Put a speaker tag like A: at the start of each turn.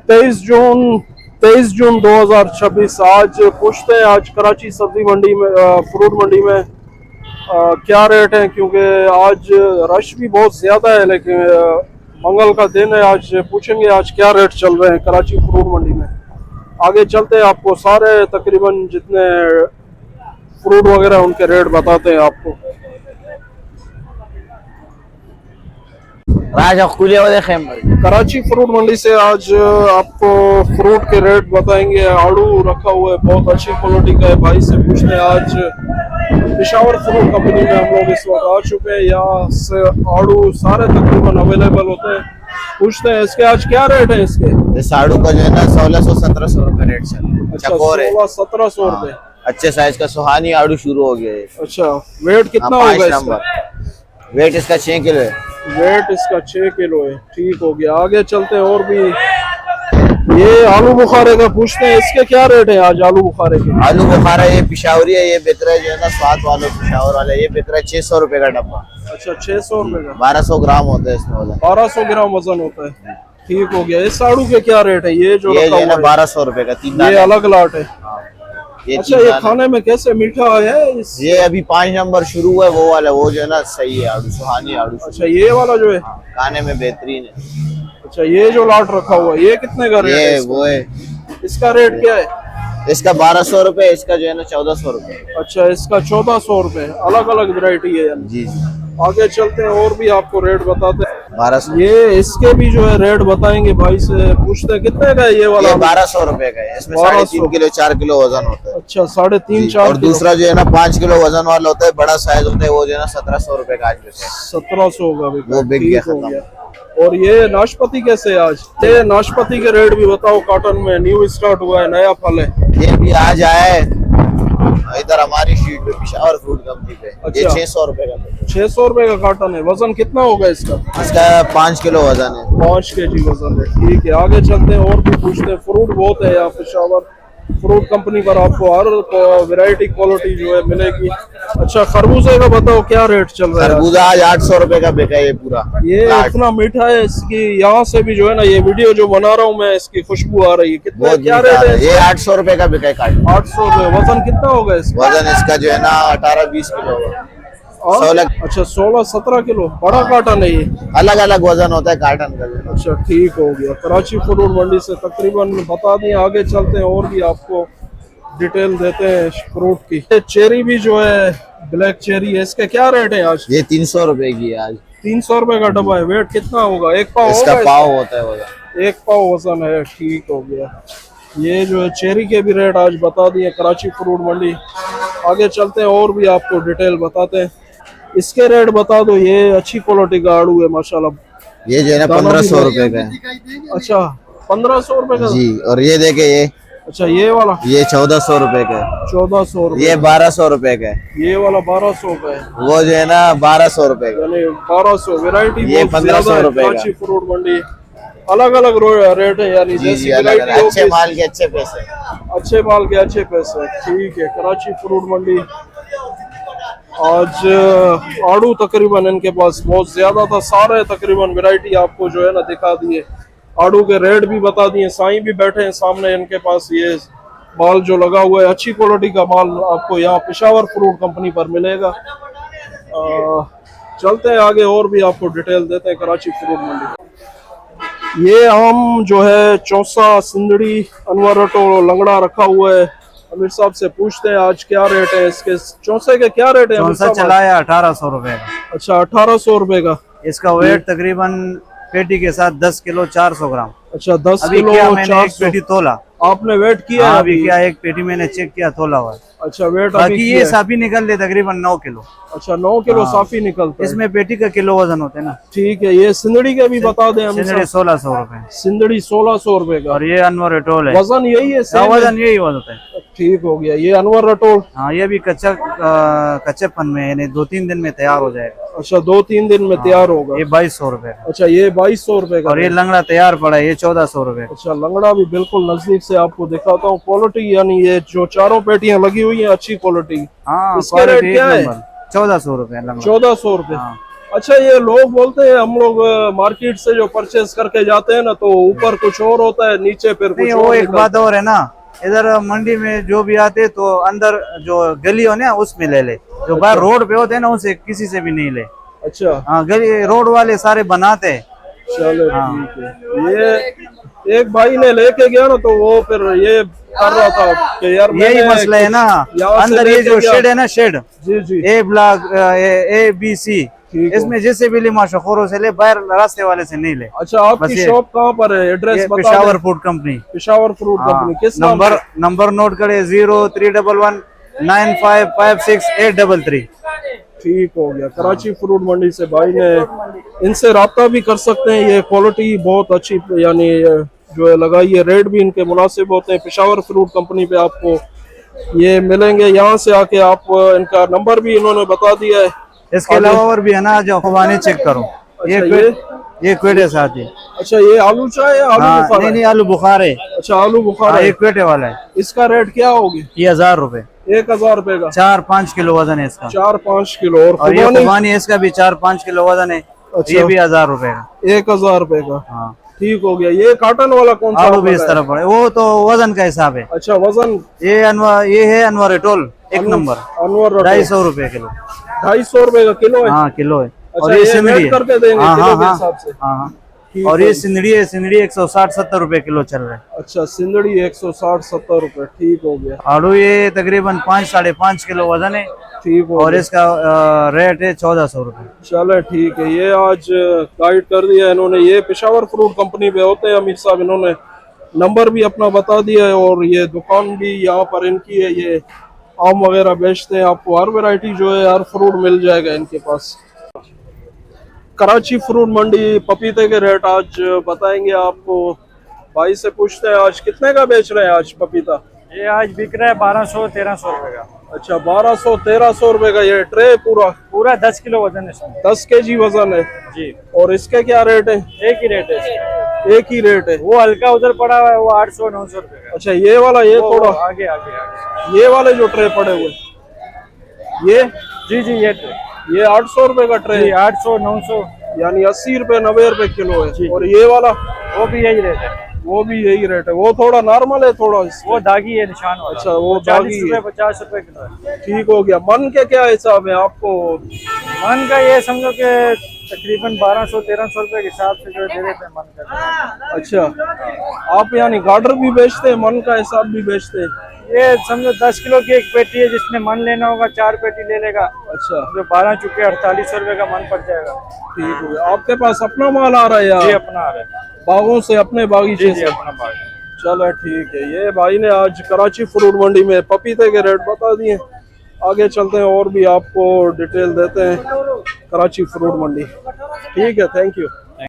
A: 23 जून 2026। आज पूछते हैं आज कराची सब्जी मंडी में फ्रूट मंडी में क्या रेट है, क्योंकि आज रश भी बहुत ज़्यादा है, लेकिन मंगल का दिन है। आज पूछेंगे आज क्या रेट चल रहे हैं कराची फ्रूट मंडी में। आगे चलते हैं, आपको सारे तकरीबन जितने फ्रूट वगैरह उनके रेट बताते हैं आपको। कराची फ्रूट मंडी से आज आपको फ्रूट के रेट बताएंगे। आड़ू रखा हुआ है, बहुत अच्छी क्वालिटी का है। भाई से पूछते हैं, आज पेशावर फ्रूट कंपनी में हम लोग इस वक्त आ चुके हैं। यहाँ से आड़ू सारे तकरीबन अवेलेबल होते हैं। पूछते हैं इसके आज क्या रेट है। इसके
B: इस आड़ू का जो है ना 1600-1700 रुपए रेट चल रहा है।
A: अच्छा, 1600-1700 रुपए।
B: अच्छे साइज का सुहानी आड़ू शुरू हो गया है।
A: अच्छा, वेट कितना होगा इसका?
B: वेट इसका 6 किलो है।
A: वेट इसका 6 किलो है। ठीक हो गया, आगे चलते हैं। और भी ये आलू बुखारे का पूछते हैं, इसके क्या रेट है आज आलू बुखारे के?
B: आलू बुखारा ये पिशावरी है, ये बिक रहा है जो है ना स्वाद वालों पिशावर वाला, ये बिक रहा है 600 रुपए का डब्बा।
A: अच्छा, 600 रुपए का।
B: 1200 ग्राम होता है इसमें वजन।
A: 1200 ग्राम वजन होता है। ठीक हो गया। इस आड़ू के क्या रेट है? ये जो
B: ये जो है ना 1200 रुपए का 3 दाने।
A: ये अलग लाट है। अच्छा, ये
B: दाने।
A: खाने में कैसे मीठा है?
B: ये अभी 5 नंबर शुरू हुआ है, वो वाला वो जो है ना सही है आड़ू, सुहानी आड़ू।
A: अच्छा, ये वाला जो है
B: खाने में बेहतरीन है।
A: अच्छा, ये जो लाट रखा हुआ है ये कितने का रेट है?
B: ये वो है,
A: इसका रेट क्या है?
B: इसका 1200 रुपए, इसका जो है ना 1400 रुपए।
A: अच्छा, इसका 1400 रुपए। अलग अलग वैरायटी है यानी।
B: जी जी।
A: आगे चलते हैं और भी आपको रेट बताते हैं।
B: 1200।
A: ये इसके भी जो है रेट बताएंगे। भाई से पूछते हैं कितने का है ये वाला?
B: 1200 रुपए का है। इसमें 3.5 किलो 4 किलो वजन होता है।
A: अच्छा, 3.5-4।
B: और दूसरा जो है ना 5 किलो वजन वाला होता है, बड़ा साइज होता है, वो जो है ना 1700 रुपए का आज बिका है।
A: 1700 का
B: वो बिक गया, खत्म।
A: और ये नाशपाती कैसे है आज? ये नाशपाती के रेट भी बताओ। कॉटन में न्यू स्टार्ट हुआ है, नया फल है।
B: ये भी आज आया है इधर हमारी शीट पे पिशावर फ्रूट कंपनी पे।
A: अच्छा।
B: ये 600 रुपए का।
A: 600 रुपए का कार्टन है। वजन कितना होगा इसका?
B: इसका 5 किलो वजन है।
A: 5 kg वजन है। ठीक है, आगे चलते हैं और भी पूछते हैं। फ्रूट बहुत है यहाँ पेशावर फ्रूट कंपनी पर, आपको हर वैरायटी क्वालिटी जो है मिलेगी। अच्छा, खरबूजे का बताओ क्या रेट चल रहा है?
B: खरबूजा आज 800 रुपए का बिका है ये पूरा।
A: ये इतना मीठा है, इसकी यहाँ से भी जो है ना, ये वीडियो जो बना रहा हूँ मैं, इसकी खुशबू आ रही है। कितना क्या रेट है?
B: ये 800 रुपए का बिका है कार्टन।
A: 800 रुपए। वजन कितना होगा इसका?
B: वजन इसका जो है ना 18-20 किलो होगा। 16।
A: अच्छा, 16-17 किलो। बड़ा कार्टन है ये।
B: अलग अलग वजन होता है कार्टन का।
A: अच्छा, ठीक हो गया। कराची फ्रूट मंडी से तकरीबन बता दिए। आगे चलते हैं और भी आपको डिटेल देते हैं फ्रूट की। चेरी भी जो है ब्लैक चेरी है, इसके क्या रेट है आज?
B: ये 300 रुपए की है आज।
A: 300 रुपए का डब्बा है। वेट कितना होगा? 1 पाव
B: इसका
A: होगा?
B: पाव होता है वजन।
A: 1 पाव वजन है। ठीक हो गया। ये जो है चेरी के भी रेट आज बता दिए कराची फ्रूट मंडी। आगे चलते हैं और भी आपको डिटेल बताते हैं। इसके रेट बता दो। ये अच्छी क्वालिटी का आड़ू है माशाल्लाह।
B: ये जो है ना 1500 रुपए का है।
A: अच्छा, 1500 रुपए का
B: जी। और ये देखे ये।
A: अच्छा, ये वाला
B: ये 1400 रुपए का है।
A: 1400 रुपए।
B: ये 1200 रुपए का है।
A: ये वाला 1200 का है।
B: वो जो है ना 1200 रुपए का।
A: यानी 1200। वैरायटी
B: ये 1500 रुपए का।
A: कराची फ्रूट मंडी अलग अलग रेट है, यानी
B: जी जी,
A: जैसी
B: अलग अलग।
A: वैरायटी
B: अच्छे माल के अच्छे पैसे।
A: अच्छे माल के अच्छे पैसे। ठीक है, कराची फ्रूट मंडी आज आड़ू तकरीबन इनके पास बहुत ज्यादा था। सारे तकरीबन वैरायटी आपको जो है ना दिखा दिए। आड़ू के रेट भी बता दिए। साईं भी बैठे हैं सामने, इनके पास ये माल जो लगा हुआ है अच्छी क्वालिटी का माल आपको यहाँ पेशावर फ्रूट कंपनी पर मिलेगा। चलते हैं आगे और भी आपको डिटेल देते हैं कराची फ्रूट मंडी। ये आम जो है चौसा, सिंदड़ी, अनवर रटो, लंगड़ा रखा हुआ है। अमीर साहब से पूछते हैं आज क्या रेट है इसके। चौसे के क्या रेट है?
C: चौसा चला है 1800 रुपए का।
A: अच्छा, 1800 रुपए का।
C: इसका वेट तकरीबन पेटी के साथ 10 किलो 400 ग्राम।
A: अच्छा, 10
C: अभी
A: किलो
C: क्या मैंने
A: 400।
C: एक पेटी तोला।
A: आपने वेट किया?
C: हाँ, अभी क्या एक पेटी मैंने चेक किया, तोला हुआ है।
A: अच्छा, वेट
C: बाकी
A: अभी
C: ये साफी निकल दे तकरीबन 9 किलो।
A: अच्छा, 9 किलो
C: हाँ।
A: साफी निकलता है।
C: इसमें पेटी का किलो वजन होता है ना।
A: ठीक है, ये सिंदड़ी के भी बता दें हम।
C: सिंदड़ी 1600 रुपए।
A: सिंदड़ी 1600 रुपए का।
C: और ये अनवर रटोल है।
A: वजन यही है?
C: हाँ, वजन यही होता है।
A: ठीक हो गया। ये अनवर रटोल।
C: हाँ, ये भी कच्चेपन में, यानी 2-3 दिन में तैयार हो जाएगा।
A: अच्छा, 2-3 दिन में तैयार होगा।
C: ये 2200 रुपए का।
A: अच्छा, ये 2200 रुपए का।
C: और ये लंगड़ा तैयार पड़ा है, ये 1400 रुपए।
A: अच्छा, लंगड़ा भी बिल्कुल नजदीक से आपको दिखाता हूँ। क्वालिटी यानी ये जो चारों पेटियां लगी हुई है अच्छी क्वालिटी।
C: हाँ,
A: इसका रेट क्या है?
C: 1400 रुपए लंगड़ा।
A: 1400 रुपए। अच्छा, ये लोग बोलते हैं हम लोग मार्केट से जो परचेज करके जाते हैं ना, तो ऊपर कुछ और होता है, नीचे फिर कुछ
C: नहीं, वो
A: और
C: एक बात और है ना, इधर मंडी में जो भी आते तो अंदर जो गली हो ना उसमें ले ले, जो बाहर रोड पे होते हैं ना उनसे किसी से भी नहीं ले।
A: अच्छा,
C: हाँ, गली रोड वाले सारे बनाते हैं।
A: चलो ठीक है। ये एक भाई ने लेके गया ना, तो वो फिर ये कर रहा था कि यार
C: यही
A: मैंने
C: मसला है ना,
A: यहाँ से
C: अंदर ये
A: लेके
C: जो
A: गया।
C: शेड है ना, शेड
A: जी जी,
C: ए ब्लॉक ABC,
A: ठीक है।
C: इसमें जैसे भी ले माशाखोरों से ले, बाहर रास्ते वाले से नहीं ले।
A: अच्छा, आपकी
C: बस ये-
A: शॉप कहाँ पर है? एड्रेस
C: ये
A: बता
C: पेशावर
A: दें।
C: Food company.
A: Peshawar fruit company, किस नाम
C: नंबर
A: पे?
C: नंबर नोट करे 031195568333।
A: ठीक हो गया। कराची फ्रूट मंडी से भाई ने, इनसे राब्ता भी कर सकते हैं। ये क्वालिटी बहुत अच्छी यानी जो है लगाई है, रेट भी इनके मुनासिब होते हैं। पेशावर फ्रूट कंपनी पे आपको ये मिलेंगे। यहाँ से आके आप इनका नंबर भी इन्होंने बता दिया है।
C: इसके अलावा और भी है ना, जो खुबानी चेक करो।
A: अच्छा,
C: ये क्वेटे साथ है।
A: अच्छा, ये आलू चाय है, आलू
C: हाँ,
A: बुखारा
C: नहीं
A: है?
C: नहीं, आलू बुखार है।
A: अच्छा, आलू बुखारा
C: हाँ,
A: है।
C: ये क्वेटे वाला है।
A: इसका रेट क्या होगी?
C: ये 1000 रुपए।
A: 1000 रुपए का
C: 4-5 किलो वजन है इसका।
A: 4-5 किलो।
C: और ये
A: खुबानी
C: खुबानी है, इसका भी 4-5 किलो वजन है।
A: अच्छा।
C: ये भी 1000 रुपए का।
A: 1000 रुपए का।
C: हाँ,
A: ठीक हो गया। ये कॉटन वाला कौन सा
C: आलू भी
A: आपका
C: इस
A: है?
C: तरह पड़े, वो तो वजन का हिसाब है।
A: अच्छा, वजन
C: ये है अनवर एटोल, एक नंबर,
A: अनवर
C: 250 रुपए किलो।
A: 250 रुपए का किलो है?
C: हाँ, किलो है।
A: अच्छा,
C: और ये
A: ये
C: सिंदड़ी
A: वेट
C: है।
A: करके देंगे
C: हाँ
A: किलो
C: हाँ
A: के
C: हाँ
A: हिसाब से?
C: हाँ हाँ।
A: ठीक
C: और
A: है।
C: ये सिंदड़ी है, सिंदड़ी 160-70 रुपए किलो चल रहा है।
A: अच्छा, सिंदड़ी 160-70 रुपए। ठीक हो गया।
C: आलू ये तकरीबन 5-5.5 किलो वजन है।
A: ठीक हो
C: और
A: गया।
C: इसका रेट है 1400 रुपए।
A: चलो ठीक है। ये आज गाइड कर दिया इन्होंने। ये पेशावर फ्रूट कंपनी पे होते हैं अमीर साहब। इन्होंने नंबर भी अपना बता दिया है, और ये दुकान भी यहाँ पर इनकी है। ये आम वगैरह बेचते हैं। आपको हर वैरायटी जो है, हर फ्रूट मिल जाएगा इनके पास। कराची फ्रूट मंडी पपीते के रेट आज बताएंगे आपको। भाई से पूछते हैं आज कितने का बेच रहे हैं आज पपीता?
D: ये आज बिक रहा है 1200-1300 रुपए का।
A: अच्छा, 1200-1300 रुपए का ये ट्रे पूरा?
D: पूरा 10 किलो वजन है इसमें।
A: 10 kg वजन है
D: जी,
A: और इसके क्या रेट है?
D: एक ही रेट है इसका।
A: एक ही रेट है।
D: वो हल्का उधर पड़ा हुआ है, वो 800-900 रुपए का।
A: अच्छा, ये वाला, ये
D: वो
A: थोड़ा
D: आगे आगे आगे।
A: ये वाले जो ट्रे पड़े हुए, ये
D: जी जी, ये
A: 800 रुपए का ट्रे
D: जी
A: है,
D: 800-900।
A: यानी 80 रुपए 90 रुपए किलो है।
D: जी।
A: और ये वाला,
D: वो भी यही रेट है।
A: वो भी यही रेट है। वो थोड़ा नॉर्मल है थोड़ा
D: वो दागी है, निशान वाला।
A: अच्छा, वो
D: 40
A: दागी
D: रुपए
A: है।
D: 50 रुपए किलो है।
A: ठीक हो गया। मन के क्या हिसाब है आपको?
D: मन का ये समझो कि तकरीबन 1200-1300 रुपए के हिसाब से जो दे देते हैं मन का।
A: अच्छा, आप यानी गार्डर भी बेचते हैं, मन का हिसाब भी बेचते हैं?
D: ये समझो 10 किलो की एक पेटी है, जिसने मन लेना होगा 4 पेटी ले लेगा।
A: अच्छा,
D: जो 12 चुके 4800 रुपए का मन पड़ जाएगा।
A: ठीक हो गया। आपके पास अपना माल आ रहा है
D: जी,
A: या
D: अपना आ रहा है।
A: बागों से, अपने बागीचे
D: जी जी,
A: से?
D: अपना बाग।
A: चलो ठीक है। ये भाई ने आज कराची फ्रूट मंडी में पपीते के रेट बता दिए। आगे चलते हैं और भी आपको डिटेल देते हैं कराची फ्रूट मंडी। ठीक है, थैंक यू।